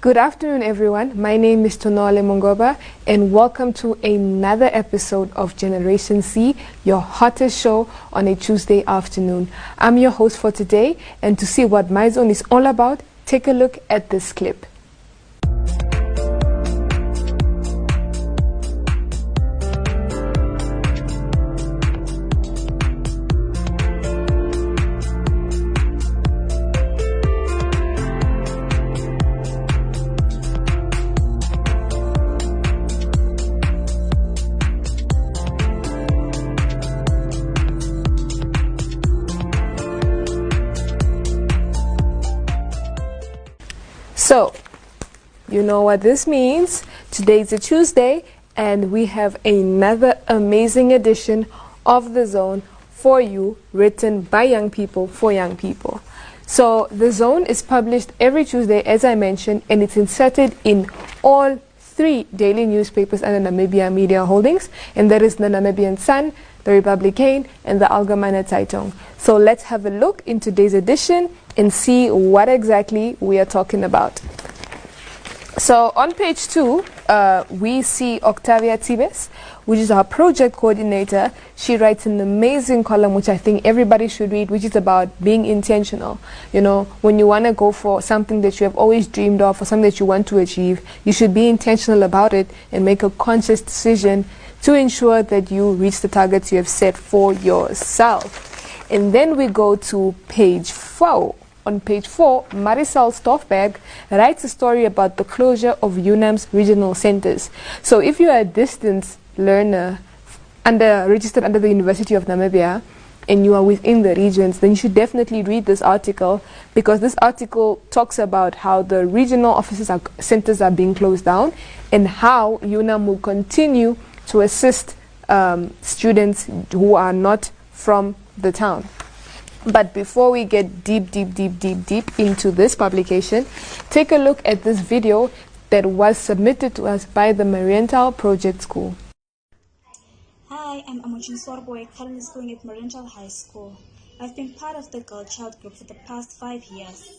Good afternoon, everyone. My name is Tonole Mongoba, and welcome to another episode of Generation C, your hottest show on a Tuesday afternoon. I'm your host for today, and to see what my zone is all about, take a look at this clip. So, you know what this means. Today's a Tuesday, and we have another amazing edition of The Zone for you, written by young people for young people. So, The Zone is published every Tuesday, as I mentioned, and it's inserted in all three daily newspapers under Namibia Media Holdings, and that is the Namibian Sun, the Republican, and the Algemeine Zeitung. So let's have a look in today's edition and see what exactly we are talking about. So on page 2, we see Octavia Tibes, which is our project coordinator. She writes an amazing column, which I think everybody should read, which is about being intentional. You know, when you want to go for something that you have always dreamed of or something that you want to achieve, you should be intentional about it and make a conscious decision to ensure that you reach the targets you have set for yourself. And then we go to page 4. On page 4, Marisol Stoffberg writes a story about the closure of UNAM's regional centers. So if you are a distance learner registered under the University of Namibia and you are within the regions, then you should definitely read this article, because this article talks about how the regional centers are being closed down and how UNAM will continue to assist students who are not from the town. But before we get deep into this publication, take a look at this video that was submitted to us by the Mariental Project School. Hi, I'm Amochin Sorboy, currently schooling at Mariental High School. I've been part of the Girl Child group for the past 5 years.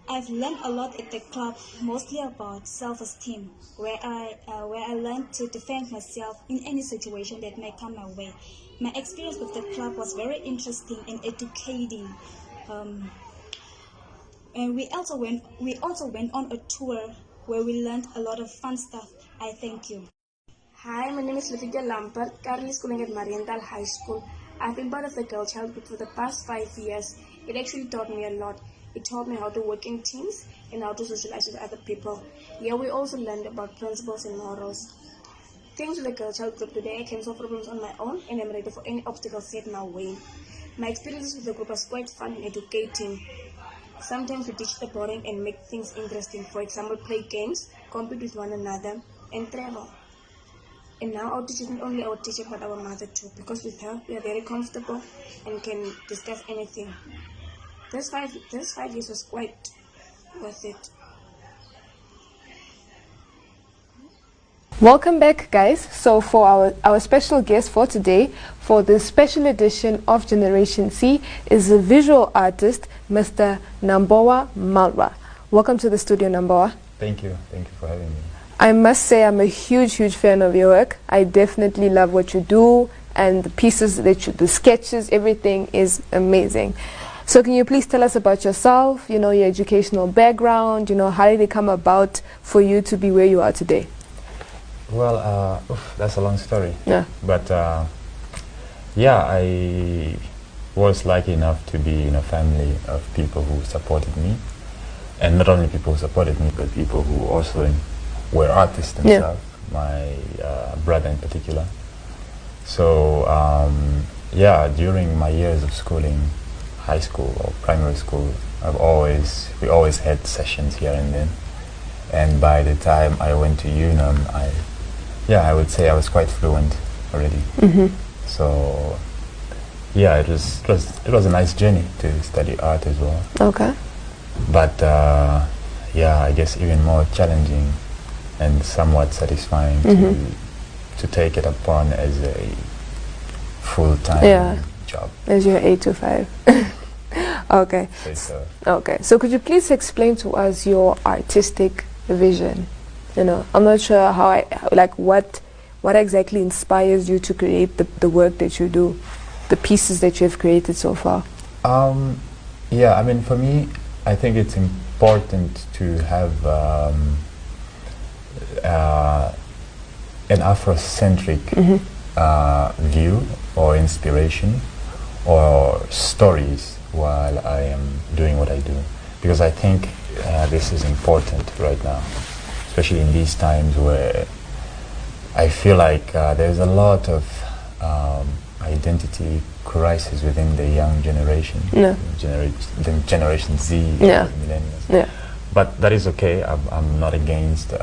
I've learned a lot at the club, mostly about self-esteem, where I learned to defend myself in any situation that may come my way. My experience with the club was very interesting and educating. And we also went on a tour where we learned a lot of fun stuff. I thank you. Hi, my name is Letitia Lampert, currently schooling at Mariental High School. I've been part of the Girl Child group for the past 5 years. It actually taught me a lot. It taught me how to work in teams and how to socialize with other people. Here we also learned about principles and morals. Thanks to the Girl Child group today, I can solve problems on my own and I'm ready for any obstacles set my way. My experiences with the group was quite fun and educating. Sometimes we teach the boring and make things interesting. For example, play games, compete with one another, and travel. And now our teacher is not only our teacher but our mother too, because with her we are very comfortable and can discuss anything. This five years was quite worth it. Welcome back, guys. So for our special guest for today, for this special edition of Generation C, is a visual artist, Mr. Nambowa Malua. Welcome to the studio, Nambowa. Thank you for having me. I must say I'm a huge fan of your work. I definitely love what you do, and the pieces the sketches, everything is amazing. So can you please tell us about yourself, you know, your educational background, you know, how did it come about for you to be where you are today? Well, that's a long story. Yeah. But yeah, I was lucky enough to be in a family of people who supported me. And not only people who supported me, but people who also were artists themselves, my brother in particular. So yeah, during my years of schooling, high school or primary school, we always had sessions here and then. And by the time I went to UNAM, I would say I was quite fluent already. Mm-hmm. So yeah, it was a nice journey to study art as well. Okay. But yeah, I guess even more challenging and somewhat satisfying to take it upon as a full-time job. As your 8 to 5. Okay. So, Okay. So could you please explain to us your artistic vision? You know, I'm not sure what exactly inspires you to create the work that you do, the pieces that you have created so far. Yeah, I mean, for me, I think it's important to have an Afrocentric view or inspiration or stories while I am doing what I do, because I think this is important right now, especially in these times where I feel like there's a lot of identity crisis within the young generation, Yeah. the Generation Z, Yeah. millennials. Yeah. But that is okay. I'm not against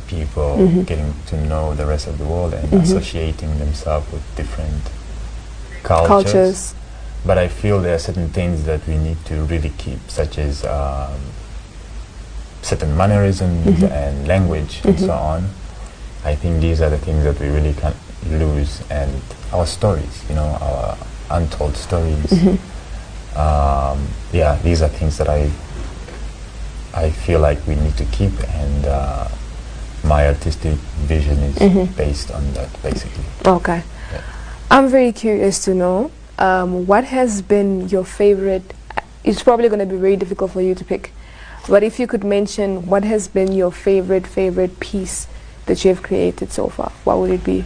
people getting to know the rest of the world and associating themselves with different cultures. But I feel there are certain things that we need to really keep, such as certain mannerisms and language and so on. I think these are the things that we really can't lose, and our stories, you know, our untold stories. Yeah, these are things that I feel like we need to keep, and my artistic vision is based on that, basically. Okay. Yeah. I'm very curious to know what has been your favorite. It's probably going to be very difficult for you to pick, but if you could mention what has been your favorite piece that you have created so far, what would it be?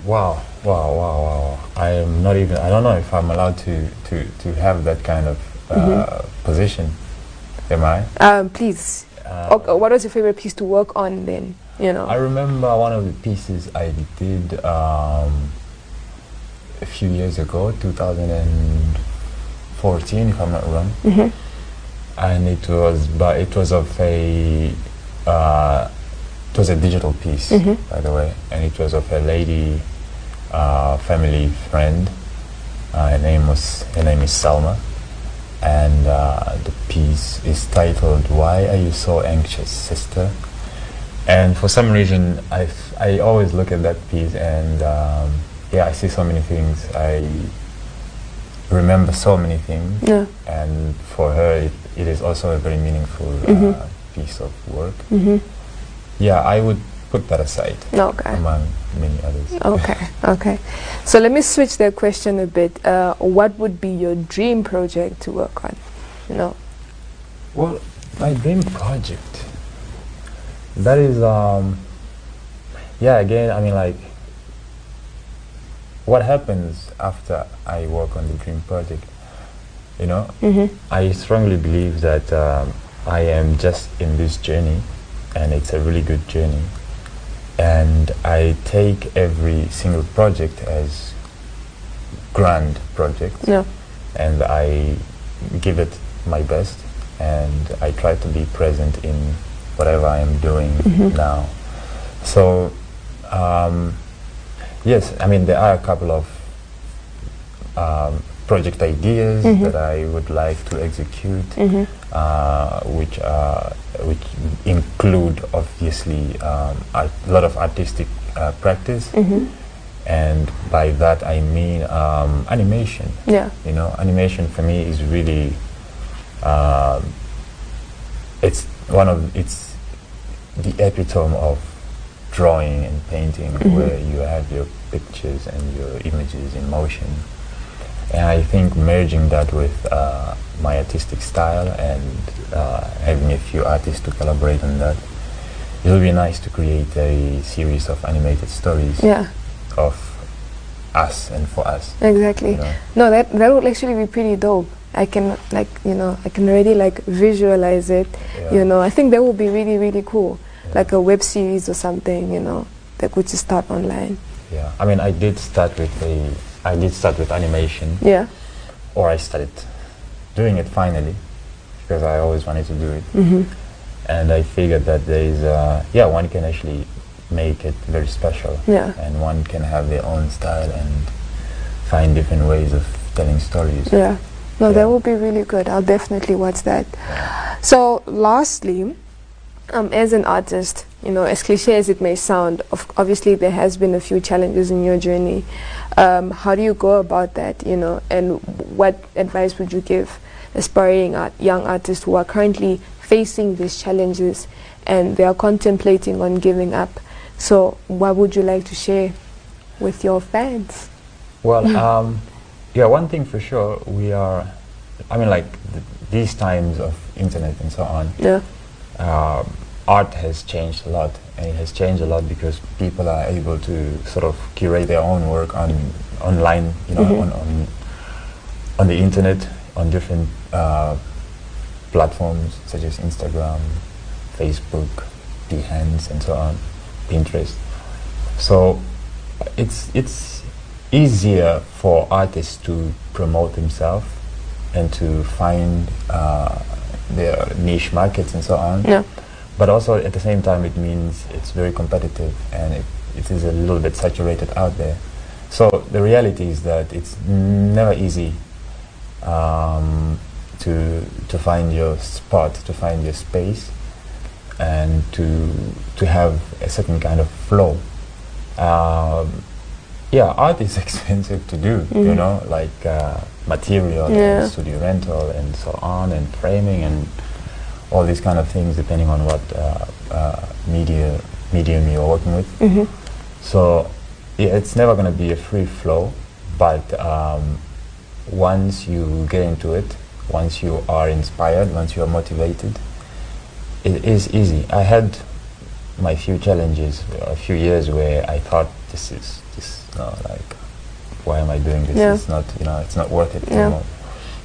Wow. I am not even, I don't know if I'm allowed to have that kind of position. Am I? Please. Okay, what was your favorite piece to work on then? You know. I remember one of the pieces I did a few years ago, 2014, if I'm not wrong. And it was of a it was a digital piece, by the way, and it was of a lady, family friend. Her name is Salma, and the piece is titled "Why Are You So Anxious, Sister?" And for some reason, I always look at that piece, and yeah, I see so many things. I remember so many things, Yeah. and for her, it is also a very meaningful piece of work. Yeah, I would put that aside among many others. Okay. So let me switch the question a bit. What would be your dream project to work on? You know. Well, my dream project. That is, yeah. Again, I mean, like, what happens after I work on the dream project? You know, I strongly believe that I am just in this journey, and it's a really good journey. And I take every single project as grand project, and I give it my best, and I try to be present in whatever I am doing now. So, yes, I mean, there are a couple of project ideas that I would like to execute, which include obviously a lot of artistic practice, and by that I mean animation. Yeah. You know, animation for me is really it's the epitome of drawing and painting, where you have your pictures and your images in motion. And I think merging that with my artistic style and having a few artists to collaborate on that, it will be nice to create a series of animated stories of us and for us. Exactly. You know? No, that would actually be pretty dope. I can I can already visualize it. Yeah. You know, I think that would be really, really cool. Yeah. Like a web series or something, you know, that could just start online. Yeah. I mean, I did start with animation. Yeah. Or I started doing it finally, because I always wanted to do it. And I figured that there is one can actually make it very special. Yeah. And one can have their own style and find different ways of telling stories. Yeah. No, that would be really good. I'll definitely watch that. So, lastly, as an artist, as cliche as it may sound, obviously there has been a few challenges in your journey. How do you go about that, and what advice would you give aspiring young artists who are currently facing these challenges and they are contemplating on giving up? So what would you like to share with your fans? Well, yeah, one thing for sure, these times of internet and so on, Yeah. Art has changed a lot, and it has changed a lot because people are able to sort of curate their own work online, on the internet, on different platforms such as Instagram, Facebook, Behance, and so on, Pinterest. So it's easier for artists to promote themselves and to find their niche markets and so on. Yeah. But also at the same time it means it's very competitive and it is a little bit saturated out there. So the reality is that it's never easy to find your spot, to find your space, and to have a certain kind of flow. Yeah, art is expensive to do, like material and studio rental and so on, and framing and all these kind of things depending on what medium you're working with. So yeah, it's never going to be a free flow, but once you get into it, once you are inspired, once you are motivated, it is easy. I had my few challenges a few years where I thought why am I doing this? Yeah. It's not, it's not worth it anymore.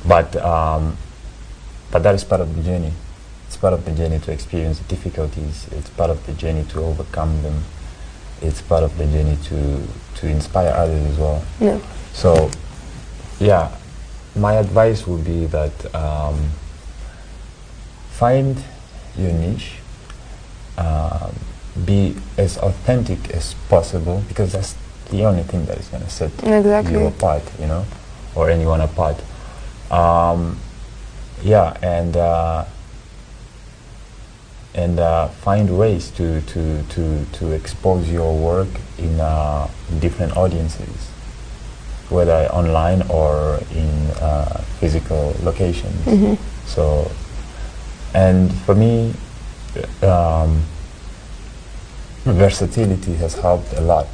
But that is part of the journey. It's part of the journey to experience the difficulties. It's part of the journey to overcome them. It's part of the journey to inspire others as well. Yeah. So, yeah, my advice would be that find your niche, be as authentic as possible, because that's the only thing that is going to set you apart, or anyone apart. Yeah, and find ways to expose your work in different audiences, whether online or in physical locations. So, and for me, versatility has helped a lot,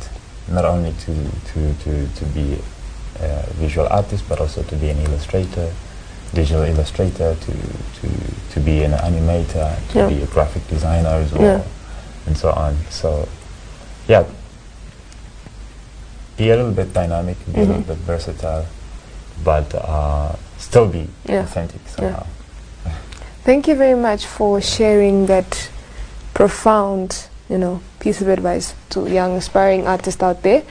not only to be a visual artist, but also to be an illustrator, digital illustrator, to be an animator, to be a graphic designer as well, and so on. So, yeah, be a little bit dynamic, be a little bit versatile, but still be authentic somehow. Thank you very much for sharing that profound, piece of advice to young aspiring artists out there.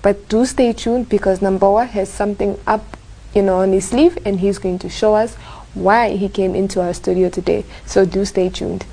But do stay tuned, because Nambowa has something up, on his sleeve, and he's going to show us why he came into our studio today. So do stay tuned.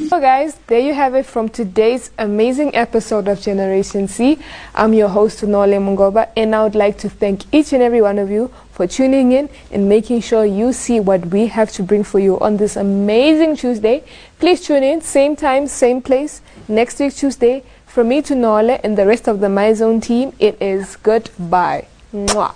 So guys, there you have it from today's amazing episode of Generation C. I'm your host, Nole Mungoba, and I would like to thank each and every one of you for tuning in and making sure you see what we have to bring for you on this amazing Tuesday. Please tune in, same time, same place, next week Tuesday. From me to Nole and the rest of the My Zone team, it is goodbye. Mwah.